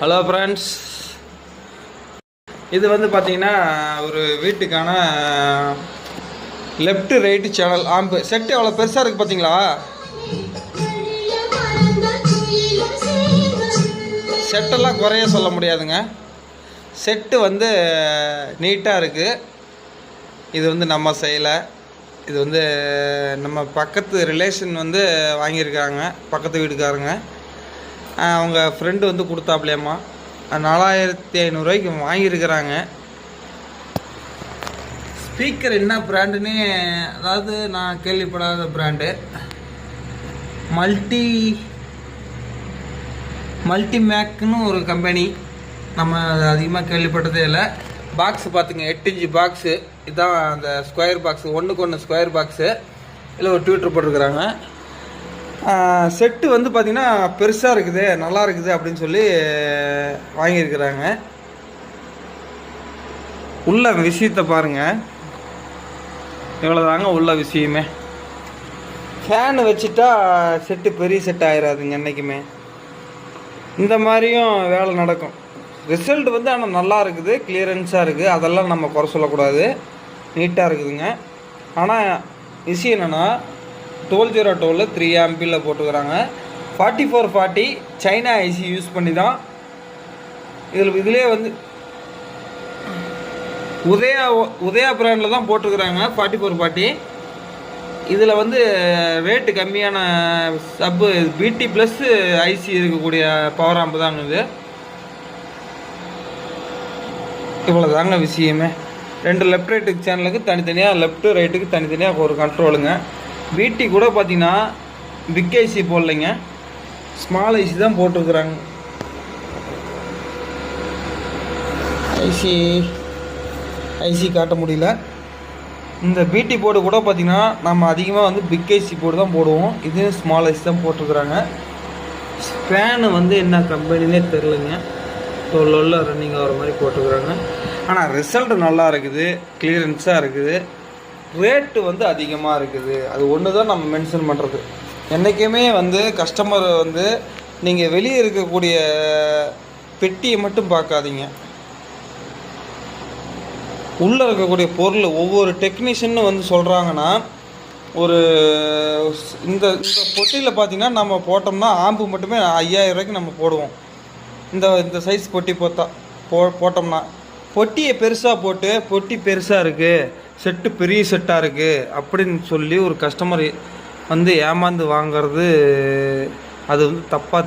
Hello friends, இது வந்து பார்த்தீங்கன்னா ஒரு வீட்டுக்கான லெஃப்ட் ரைட்டு சேனல் ஆம்பு செட்டு அவ்வளோ பெருசாக இருக்குது பார்த்தீங்களா. செட்டெல்லாம் குறைய சொல்ல முடியாதுங்க. செட்டு வந்து நீட்டாக இருக்குது. இது வந்து நம்ம செய்யலை. இது வந்து நம்ம பக்கத்து ரிலேஷன் வந்து வாங்கியிருக்காங்க, பக்கத்து வீட்டுக்காரங்க. அவங்க ஃப்ரெண்டு வந்து கொடுத்தாப்லையம்மா 4500 வாங்கியிருக்கிறாங்க. ஸ்பீக்கர் என்ன பிராண்டுன்னு, அதாவது நான் கேள்விப்படாத பிராண்டு. மல்டிமேக்னு ஒரு கம்பெனி, நம்ம அதிகமாக கேள்விப்பட்டதே இல்லை. பாக்ஸு பார்த்துங்க, 8 இன்ச்சு பாக்ஸு. இதுதான் அந்த ஸ்கொயர் பாக்ஸு, 1:1 ஸ்கொயர் பாக்ஸு. இதில் ஒரு ட்விட்டர் போட்டிருக்கிறாங்க. செட்டு வந்து பார்த்திங்கன்னா பெருசாக இருக்குது, நல்லா இருக்குது அப்படின்னு சொல்லி வாங்கியிருக்கிறாங்க. உள்ள விஷயத்தை பாருங்கள், இவ்வளோதாங்க உள்ள விஷயமே. ஃபேனு வச்சுட்டா செட்டு பெரிய செட் ஆகிடாதுங்க என்றைக்குமே. இந்த மாதிரியும் வேலை நடக்கும். ரிசல்ட் வந்து ஆனால் நல்லா இருக்குது, கிளியரன்ஸாக இருக்குது. அதெல்லாம் நம்ம குறை சொல்லக்கூடாது, நீட்டாக இருக்குதுங்க. ஆனால் விஷயம் என்னென்னா 1202 3 ஆம்பியில் போட்டுக்கிறாங்க. 4440 சைனா ஐசி யூஸ் பண்ணி தான் இதிலே வந்து உதயா பிராண்டில் தான் போட்டுக்கிறாங்க 4440. இதில் வந்து ரேட்டு கம்மியான சப்பு பிடி ப்ளஸ் ஐசி இருக்கக்கூடிய பவர் ஆம்பு தாங்க இது. இவ்வளோ தாங்க விஷயமே. 2 லெஃப்ட் ரைட்டுக்கு சேனலுக்கு தனித்தனியாக, லெஃப்ட்டு ரைட்டுக்கு தனித்தனியாக ஒரு கண்ட்ரோலுங்க. பிடி கூட பார்த்தீங்கன்னா பிக் ஐசி போடலைங்க, ஸ்மால் ஐசி தான் போட்டிருக்குறாங்க. ஐசி காட்ட முடியல. இந்த பிடி போர்டு கூட பார்த்திங்கன்னா நம்ம அதிகமாக வந்து பிக் ஐசி போர்டு தான் போடுவோம். இது ஸ்மால் ஐசி தான் போட்டிருக்குறாங்க. ஃபேனு வந்து என்ன கம்பெனிலே தெரிலங்க, 12 ரன்னிங் ஆகிற மாதிரி போட்டிருக்குறாங்க. ஆனால் ரிசல்ட் நல்லா இருக்குது, கிளியரன்ஸாக இருக்குது. ரேட்டு வந்து அதிகமாக இருக்குது. அது ஒன்று தான் நம்ம மென்ஷன் பண்ணுறது. என்றைக்குமே வந்து கஸ்டமர் வந்து நீங்கள் வெளியே இருக்கக்கூடிய பெட்டியை மட்டும் பார்க்காதீங்க, உள்ளே இருக்கக்கூடிய பொருள். ஒவ்வொரு டெக்னீஷியன்னு வந்து சொல்கிறாங்கன்னா, ஒரு இந்த பொட்டியில் பார்த்திங்கன்னா நம்ம போட்டோம்னா ஆம்பு மட்டுமே 5000 ரூபாய்க்கு நம்ம போடுவோம். இந்த சைஸ் பொட்டி போட்டோம்னா, பொட்டியை பெருசாக போட்டு பொட்டி பெருசாக இருக்குது, செட்டு பெரிய செட்டாக இருக்குது அப்படின்னு சொல்லி ஒரு கஸ்டமர் வந்து ஏமாந்து வாங்கிறது, அது வந்து தப்பாக